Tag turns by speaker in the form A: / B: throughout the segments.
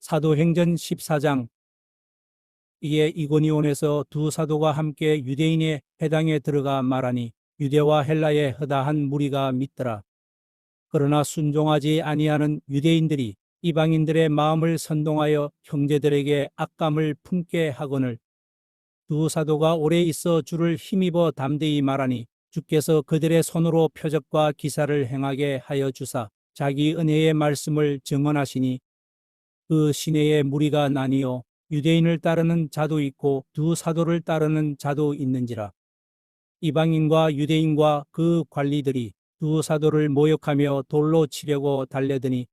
A: 사도행전 14장. 이에 이고니온에서 두 사도가 함께 유대인의 회당에 들어가 말하니 유대와 헬라의 허다한 무리가 믿더라. 그러나 순종하지 아니하는 유대인들이 이방인들의 마음을 선동하여 형제들에게 악감을 품게 하거늘 두 사도가 오래 있어 주를 힘입어 담대히 말하니 주께서 그들의 손으로 표적과 기사를 행하게 하여 주사 자기 은혜의 말씀을 증언하시니 그 시내에 무리가 나뉘어 유대인을 따르는 자도 있고 두 사도를 따르는 자도 있는지라. 이방인과 유대인과 그 관리들이 두 사도를 모욕하며 돌로 치려고 달려드니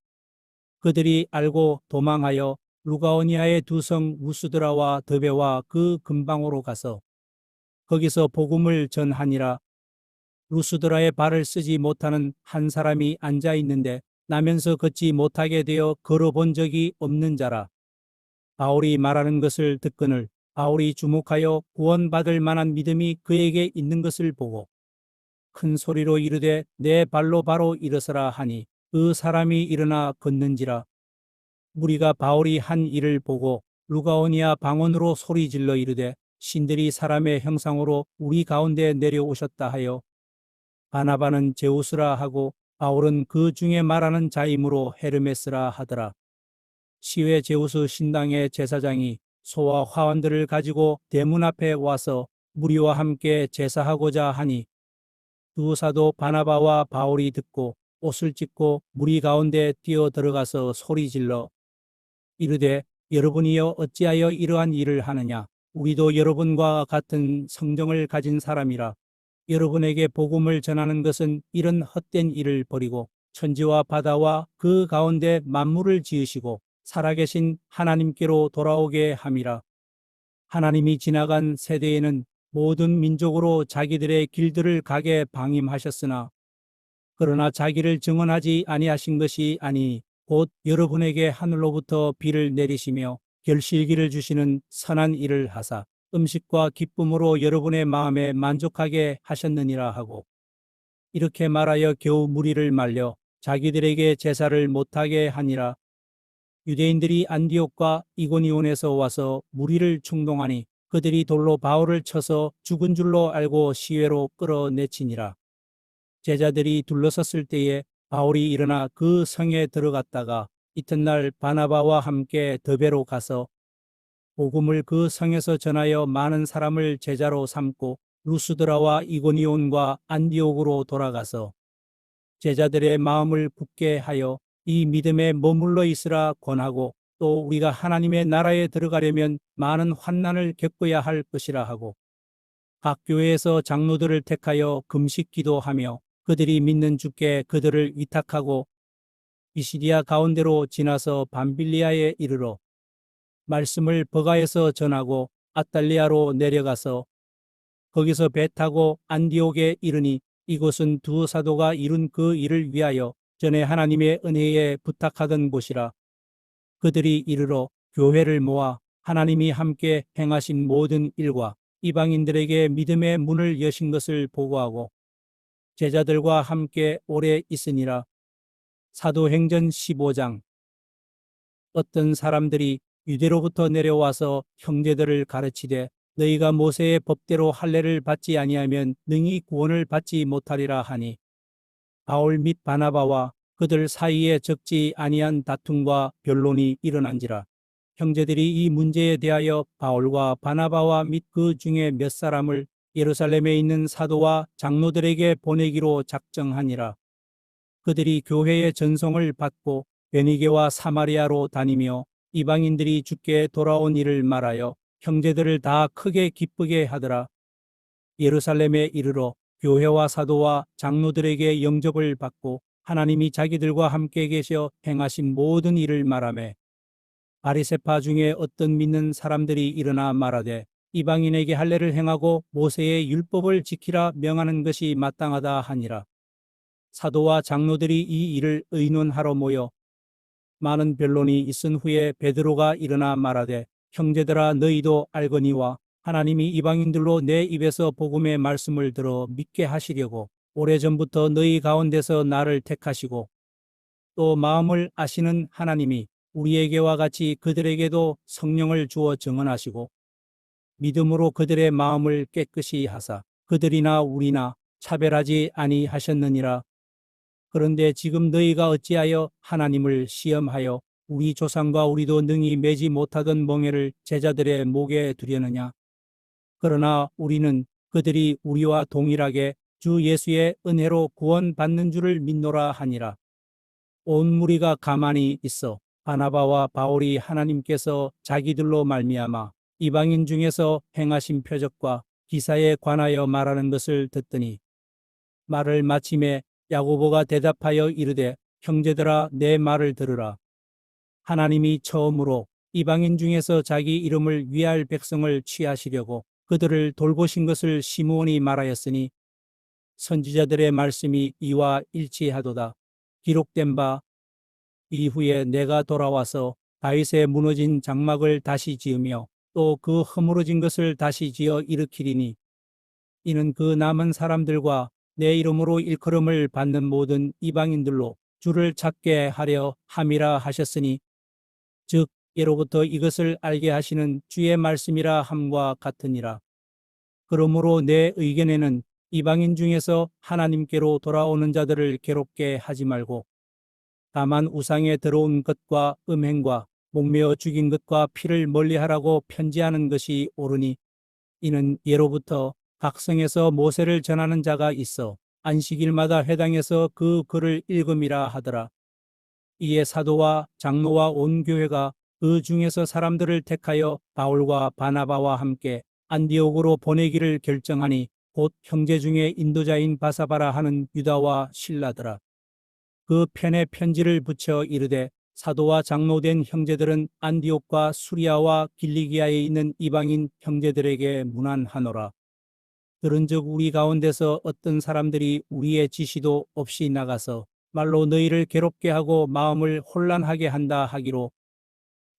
A: 그들이 알고 도망하여 루가오니아의 두 성 루스드라와 더베와 그 근방으로 가서 거기서 복음을 전하니라. 루스드라에 발을 쓰지 못하는 한 사람이 앉아 있는데 나면서 걷지 못하게 되어 걸어본 적이 없는 자라. 바울이 말하는 것을 듣거늘 바울이 주목하여 구원받을 만한 믿음이 그에게 있는 것을 보고 큰 소리로 이르되 내 발로 바로 일어서라 하니 그 사람이 일어나 걷는지라. 무리가 바울이 한 일을 보고 루가오니아 방언으로 소리질러 이르되 신들이 사람의 형상으로 우리 가운데 내려오셨다 하여 바나바는 제우스라 하고 바울은 그 중에 말하는 자이므로 헤르메스라 하더라. 시외 제우스 신당의 제사장이 소와 화환들을 가지고 대문 앞에 와서 무리와 함께 제사하고자 하니 두 사도 바나바와 바울이 듣고 옷을 찢고 무리 가운데 뛰어 들어가서 소리질러 이르되 여러분이여 어찌하여 이러한 일을 하느냐. 우리도 여러분과 같은 성정을 가진 사람이라. 여러분에게 복음을 전하는 것은 이런 헛된 일을 버리고 천지와 바다와 그 가운데 만물을 지으시고 살아계신 하나님께로 돌아오게 함이라. 하나님이 지나간 세대에는 모든 민족으로 자기들의 길들을 가게 방임하셨으나 그러나 자기를 증언하지 아니하신 것이 아니니 곧 여러분에게 하늘로부터 비를 내리시며 결실기를 주시는 선한 일을 하사 음식과 기쁨으로 여러분의 마음에 만족하게 하셨느니라 하고 이렇게 말하여 겨우 무리를 말려 자기들에게 제사를 못하게 하니라. 유대인들이 안디옥과 이고니온에서 와서 무리를 충동하니 그들이 돌로 바울을 쳐서 죽은 줄로 알고 시외로 끌어내치니라. 제자들이 둘러섰을 때에 바울이 일어나 그 성에 들어갔다가 이튿날 바나바와 함께 더베로 가서 복음을 그 성에서 전하여 많은 사람을 제자로 삼고 루스드라와 이고니온과 안디옥으로 돌아가서 제자들의 마음을 굳게 하여 이 믿음에 머물러 있으라 권하고 또 우리가 하나님의 나라에 들어가려면 많은 환난을 겪어야 할 것이라 하고 각 교회에서 장로들을 택하여 금식 기도하며 그들이 믿는 주께 그들을 위탁하고 비시디아 가운데로 지나서 밤빌리아에 이르러 말씀을 버가에서 전하고 아탈리아로 내려가서 거기서 배 타고 안디옥에 이르니 이곳은 두 사도가 이룬 그 일을 위하여 전에 하나님의 은혜에 부탁하던 곳이라. 그들이 이르러 교회를 모아 하나님이 함께 행하신 모든 일과 이방인들에게 믿음의 문을 여신 것을 보고하고 제자들과 함께 오래 있으니라. 사도행전 15장. 어떤 사람들이 유대로부터 내려와서 형제들을 가르치되 너희가 모세의 법대로 할례를 받지 아니하면 능히 구원을 받지 못하리라 하니 바울 및 바나바와 그들 사이에 적지 아니한 다툼과 변론이 일어난지라. 형제들이 이 문제에 대하여 바울과 바나바와 및 그 중에 몇 사람을 예루살렘에 있는 사도와 장로들에게 보내기로 작정하니라. 그들이 교회의 전송을 받고 베니게와 사마리아로 다니며 이방인들이 주께 돌아온 일을 말하여 형제들을 다 크게 기쁘게 하더라. 예루살렘에 이르러 교회와 사도와 장로들에게 영접을 받고 하나님이 자기들과 함께 계셔 행하신 모든 일을 말하며 바리새파 중에 어떤 믿는 사람들이 일어나 말하되 이방인에게 할례를 행하고 모세의 율법을 지키라 명하는 것이 마땅하다 하니라. 사도와 장로들이 이 일을 의논하러 모여 많은 변론이 있은 후에 베드로가 일어나 말하되 형제들아 너희도 알거니와 하나님이 이방인들로 내 입에서 복음의 말씀을 들어 믿게 하시려고 오래전부터 너희 가운데서 나를 택하시고 또 마음을 아시는 하나님이 우리에게와 같이 그들에게도 성령을 주어 증언하시고 믿음으로 그들의 마음을 깨끗이 하사 그들이나 우리나 차별하지 아니하셨느니라. 그런데 지금 너희가 어찌하여 하나님을 시험하여 우리 조상과 우리도 능히 매지 못하던 멍에를 제자들의 목에 두려느냐. 그러나 우리는 그들이 우리와 동일하게 주 예수의 은혜로 구원받는 줄을 믿노라 하니라. 온 무리가 가만히 있어 바나바와 바울이 하나님께서 자기들로 말미암아 이방인 중에서 행하신 표적과 기사에 관하여 말하는 것을 듣더니 말을 마침에 야고보가 대답하여 이르되 형제들아 내 말을 들으라. 하나님이 처음으로 이방인 중에서 자기 이름을 위할 백성을 취하시려고 그들을 돌보신 것을 시므온이 말하였으니 선지자들의 말씀이 이와 일치하도다. 기록된 바 이후에 내가 돌아와서 다윗의 무너진 장막을 다시 지으며 또 그 허물어진 것을 다시 지어 일으키리니 이는 그 남은 사람들과 내 이름으로 일컬음을 받는 모든 이방인들로 주를 찾게 하려 함이라 하셨으니 즉 예로부터 이것을 알게 하시는 주의 말씀이라 함과 같으니라. 그러므로 내 의견에는 이방인 중에서 하나님께로 돌아오는 자들을 괴롭게 하지 말고 다만 우상에 들어온 것과 음행과 목매어 죽인 것과 피를 멀리하라고 편지하는 것이 옳으니 이는 예로부터 각성에서 모세를 전하는 자가 있어 안식일마다 회당에서 그 글을 읽음이라 하더라. 이에 사도와 장로와 온 교회가 그 중에서 사람들을 택하여 바울과 바나바와 함께 안디옥으로 보내기를 결정하니 곧 형제 중에 인도자인 바사바라 하는 유다와 실라더라. 그 편에 편지를 붙여 이르되 사도와 장로된 형제들은 안디옥과 수리아와 길리기아에 있는 이방인 형제들에게 문안하노라. 들은즉 우리 가운데서 어떤 사람들이 우리의 지시도 없이 나가서 말로 너희를 괴롭게 하고 마음을 혼란하게 한다 하기로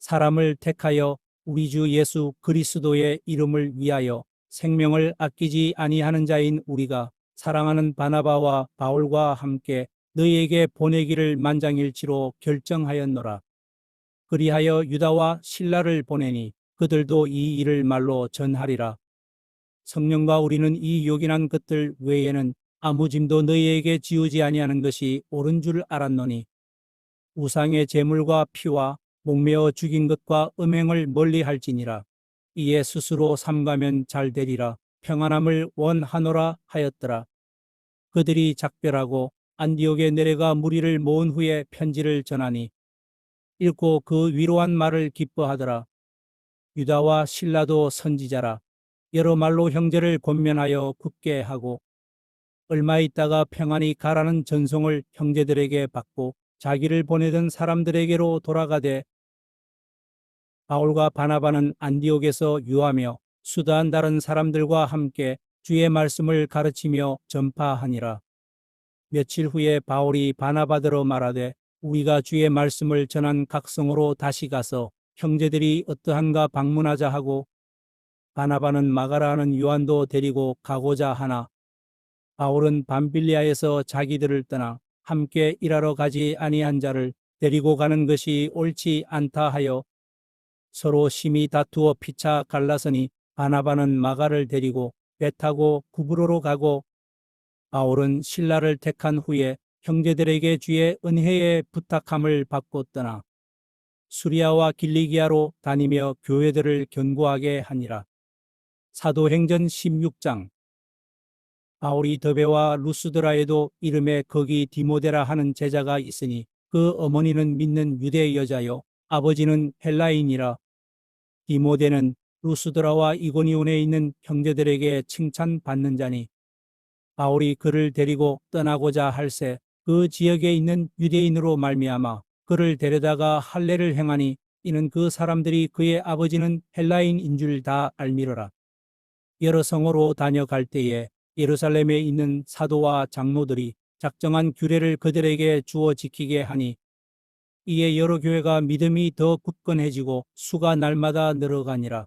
A: 사람을 택하여 우리 주 예수 그리스도의 이름을 위하여 생명을 아끼지 아니하는 자인 우리가 사랑하는 바나바와 바울과 함께 너희에게 보내기를 만장일치로 결정하였노라. 그리하여 유다와 실라를 보내니 그들도 이 일을 말로 전하리라. 성령과 우리는 이 요긴한 것들 외에는 아무 짐도 너희에게 지우지 아니하는 것이 옳은 줄 알았노니 우상의 제물과 피와 목매어 죽인 것과 음행을 멀리할지니라. 이에 스스로 삼가면 잘 되리라. 평안함을 원하노라 하였더라. 그들이 작별하고 안디옥에 내려가 무리를 모은 후에 편지를 전하니 읽고 그 위로한 말을 기뻐하더라. 유다와 실라도 선지자라. 여러 말로 형제를 권면하여 굳게 하고 얼마 있다가 평안히 가라는 전송을 형제들에게 받고 자기를 보내던 사람들에게로 돌아가되 바울과 바나바는 안디옥에서 유하며 수다한 다른 사람들과 함께 주의 말씀을 가르치며 전파하니라. 며칠 후에 바울이 바나바더러 말하되 우리가 주의 말씀을 전한 각성으로 다시 가서 형제들이 어떠한가 방문하자 하고 바나바는 마가라 하는 요한도 데리고 가고자 하나 바울은 밤빌리아에서 자기들을 떠나 함께 일하러 가지 아니한 자를 데리고 가는 것이 옳지 않다 하여 서로 심히 다투어 피차 갈라서니 바나바는 마가를 데리고 배 타고 구브로로 가고 바울은 실라를 택한 후에 형제들에게 주의 은혜의 부탁함을 받고 떠나 수리아와 길리기아로 다니며 교회들을 견고하게 하니라. 사도행전 16장. 바울이 더베와 루스드라에도 이름에 거기 디모데라 하는 제자가 있으니 그 어머니는 믿는 유대 여자요 아버지는 헬라인이라. 디모데는 루스드라와 이고니온에 있는 형제들에게 칭찬받는 자니 바울이 그를 데리고 떠나고자 할새 그 지역에 있는 유대인으로 말미암아 그를 데려다가 할례를 행하니 이는 그 사람들이 그의 아버지는 헬라인인 줄 다 알미러라. 여러 성으로 다녀갈 때에 예루살렘에 있는 사도와 장로들이 작정한 규례를 그들에게 주어 지키게 하니 이에 여러 교회가 믿음이 더 굳건해지고 수가 날마다 늘어가니라.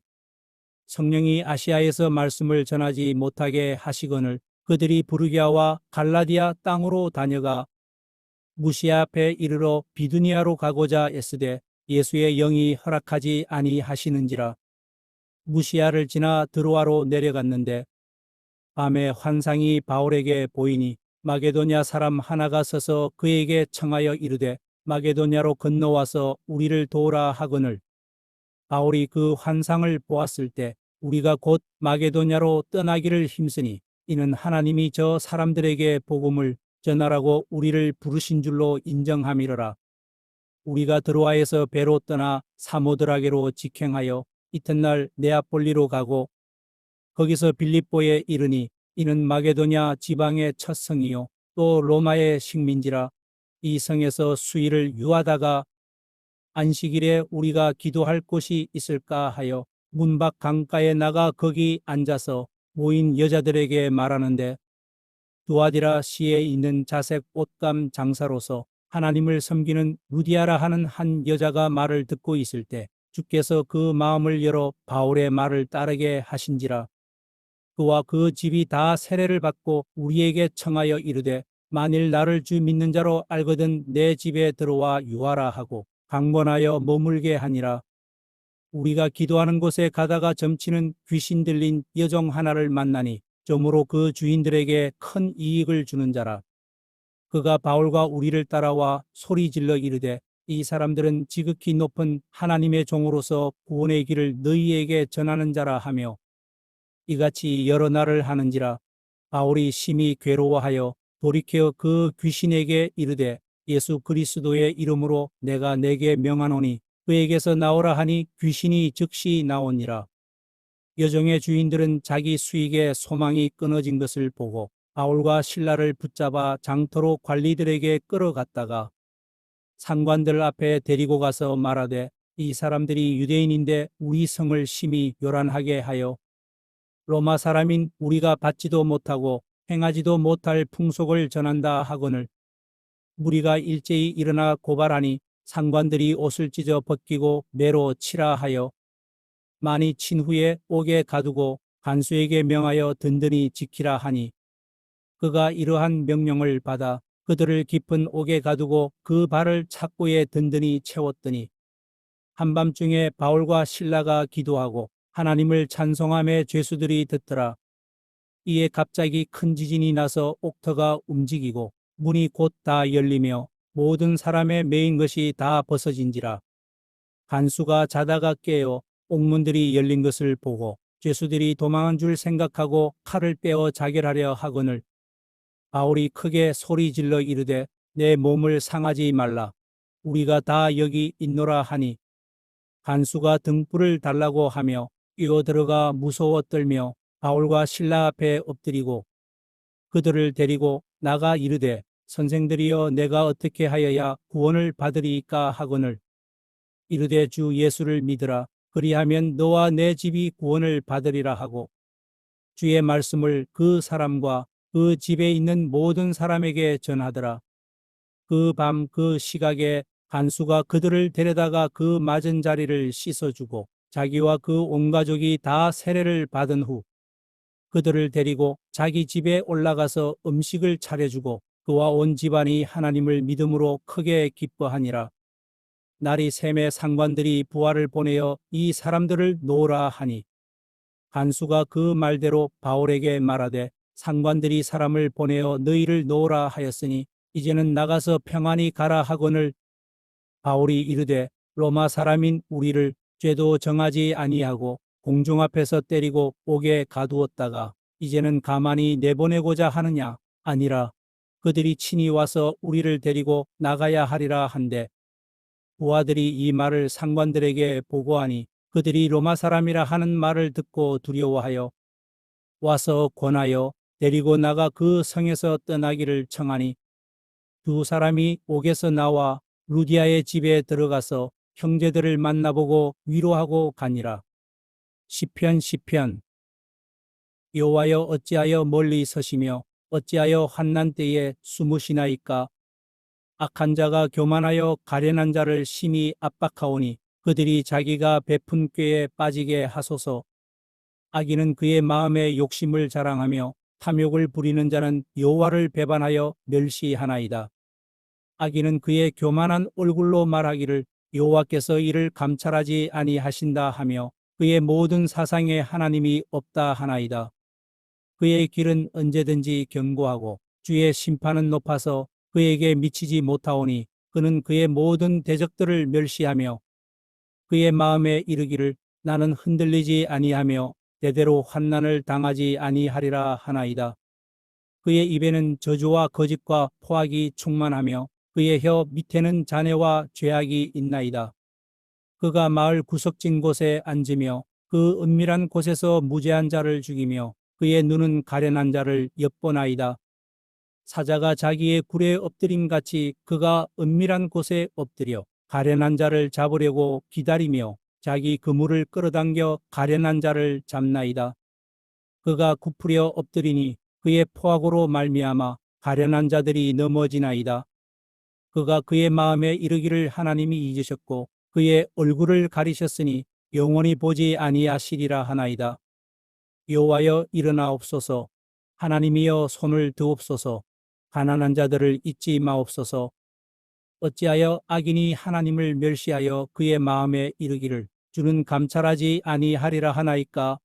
A: 성령이 아시아에서 말씀을 전하지 못하게 하시거늘 그들이 부르기아와 갈라디아 땅으로 다녀가 무시아 앞에 이르러 비두니아로 가고자 애쓰되 예수의 영이 허락하지 아니하시는지라. 무시아를 지나 드로아로 내려갔는데 밤에 환상이 바울에게 보이니 마게도냐 사람 하나가 서서 그에게 청하여 이르되 마게도냐로 건너와서 우리를 도우라 하거늘. 바울이 그 환상을 보았을 때 우리가 곧 마게도냐로 떠나기를 힘쓰니 이는 하나님이 저 사람들에게 복음을 전하라고 우리를 부르신 줄로 인정함이로라. 우리가 드로아에서 배로 떠나 사모드라게로 직행하여 이튿날 네아폴리로 가고 거기서 빌립보에 이르니 이는 마게도냐 지방의 첫 성이요 또 로마의 식민지라. 이 성에서 수일을 유하다가 안식일에 우리가 기도할 곳이 있을까 하여 문밖 강가에 나가 거기 앉아서 모인 여자들에게 말하는데 두아디라 시에 있는 자색 옷감 장사로서 하나님을 섬기는 루디아라 하는 한 여자가 말을 듣고 있을 때 주께서 그 마음을 열어 바울의 말을 따르게 하신지라. 그와 그 집이 다 세례를 받고 우리에게 청하여 이르되 만일 나를 주 믿는 자로 알거든 내 집에 들어와 유하라 하고 강권하여 머물게 하니라. 우리가 기도하는 곳에 가다가 점치는 귀신 들린 여종 하나를 만나니 점으로 그 주인들에게 큰 이익을 주는 자라. 그가 바울과 우리를 따라와 소리질러 이르되 이 사람들은 지극히 높은 하나님의 종으로서 구원의 길을 너희에게 전하는 자라 하며 이같이 여러 날을 하는지라. 바울이 심히 괴로워하여 돌이켜 그 귀신에게 이르되 예수 그리스도의 이름으로 내가 내게 명하노니 그에게서 나오라 하니 귀신이 즉시 나오니라. 여종의 주인들은 자기 수익에 소망이 끊어진 것을 보고 바울과 실라를 붙잡아 장터로 관리들에게 끌어갔다가 상관들 앞에 데리고 가서 말하되 이 사람들이 유대인인데 우리 성을 심히 요란하게 하여 로마 사람인 우리가 받지도 못하고 행하지도 못할 풍속을 전한다 하거늘. 무리가 일제히 일어나 고발하니 상관들이 옷을 찢어 벗기고 매로 치라 하여 많이 친 후에 옥에 가두고 간수에게 명하여 든든히 지키라 하니 그가 이러한 명령을 받아 그들을 깊은 옥에 가두고 그 발을 착고에 든든히 채웠더니 한밤중에 바울과 실라가 기도하고 하나님을 찬송함에 죄수들이 듣더라. 이에 갑자기 큰 지진이 나서 옥터가 움직이고 문이 곧 다 열리며 모든 사람의 매인 것이 다 벗어진지라. 간수가 자다가 깨어 옥문들이 열린 것을 보고 죄수들이 도망한 줄 생각하고 칼을 빼어 자결하려 하거늘 바울이 크게 소리질러 이르되 내 몸을 상하지 말라. 우리가 다 여기 있노라 하니 간수가 등불을 달라고 하며 뛰어들어가 무서워 떨며 바울과 실라 앞에 엎드리고 그들을 데리고 나가 이르되 선생들이여 내가 어떻게 하여야 구원을 받으리이까 하거늘 이르되 주 예수를 믿으라. 그리하면 너와 내 집이 구원을 받으리라 하고 주의 말씀을 그 사람과 그 집에 있는 모든 사람에게 전하더라. 그 밤 그 시각에 간수가 그들을 데려다가 그 맞은 자리를 씻어주고 자기와 그 온 가족이 다 세례를 받은 후 그들을 데리고 자기 집에 올라가서 음식을 차려주고 그와 온 집안이 하나님을 믿음으로 크게 기뻐하니라. 날이 샘에 상관들이 부하를 보내어 이 사람들을 놓으라 하니 간수가 그 말대로 바울에게 말하되 상관들이 사람을 보내어 너희를 놓으라 하였으니 이제는 나가서 평안히 가라 하거늘 바울이 이르되 로마 사람인 우리를 죄도 정하지 아니하고 공중 앞에서 때리고 옥에 가두었다가 이제는 가만히 내보내고자 하느냐. 아니라 그들이 친히 와서 우리를 데리고 나가야 하리라 한데 부하들이 이 말을 상관들에게 보고하니 그들이 로마 사람이라 하는 말을 듣고 두려워하여 와서 권하여 데리고 나가 그 성에서 떠나기를 청하니 두 사람이 옥에서 나와 루디아의 집에 들어가서 형제들을 만나보고 위로하고 가니라. 시편 여호와여 어찌하여 멀리 서시며 어찌하여 환난 때에 숨으시나이까. 악한 자가 교만하여 가련한 자를 심히 압박하오니 그들이 자기가 베푼 꾀에 빠지게 하소서. 악인은 그의 마음에 욕심을 자랑하며 탐욕을 부리는 자는 여호와를 배반하여 멸시하나이다. 악인은 그의 교만한 얼굴로 말하기를 여호와께서 이를 감찰하지 아니하신다 하며 그의 모든 사상에 하나님이 없다 하나이다. 그의 길은 언제든지 견고하고 주의 심판은 높아서 그에게 미치지 못하오니 그는 그의 모든 대적들을 멸시하며 그의 마음에 이르기를 나는 흔들리지 아니하며 대대로 환난을 당하지 아니하리라 하나이다. 그의 입에는 저주와 거짓과 포악이 충만하며 그의 혀 밑에는 잔해와 죄악이 있나이다. 그가 마을 구석진 곳에 앉으며 그 은밀한 곳에서 무죄한 자를 죽이며 그의 눈은 가련한 자를 엿보나이다. 사자가 자기의 굴에 엎드림 같이 그가 은밀한 곳에 엎드려 가련한 자를 잡으려고 기다리며 자기 그물을 끌어당겨 가련한 자를 잡나이다. 그가 굽으려 엎드리니 그의 포악으로 말미암아 가련한 자들이 넘어지나이다. 그가 그의 마음에 이르기를 하나님이 잊으셨고 그의 얼굴을 가리셨으니 영원히 보지 아니하시리라 하나이다. 여호와여 일어나옵소서. 하나님이여 손을 드옵소서. 가난한 자들을 잊지 마옵소서. 어찌하여 악인이 하나님을 멸시하여 그의 마음에 이르기를 주는 감찰하지 아니하리라 하나이까.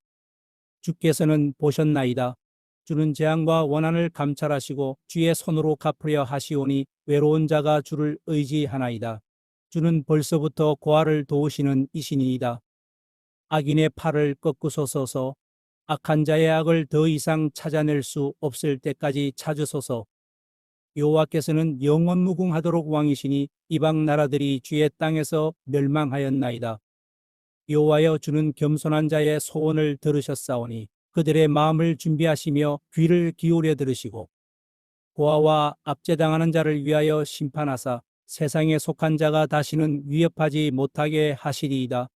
A: 주께서는 보셨나이다. 주는 재앙과 원한을 감찰하시고 주의 손으로 갚으려 하시오니 외로운 자가 주를 의지하나이다. 주는 벌써부터 고아를 도우시는 이신이이다. 악인의 팔을 꺾으소서. 악한 자의 악을 더 이상 찾아낼 수 없을 때까지 찾으소서. 여호와께서는 영원무궁하도록 왕이시니 이방 나라들이 주의 땅에서 멸망하였나이다. 여호와여 주는 겸손한 자의 소원을 들으셨사오니 그들의 마음을 준비하시며 귀를 기울여 들으시고 고아와 압제당하는 자를 위하여 심판하사 세상에 속한 자가 다시는 위협하지 못하게 하시리이다.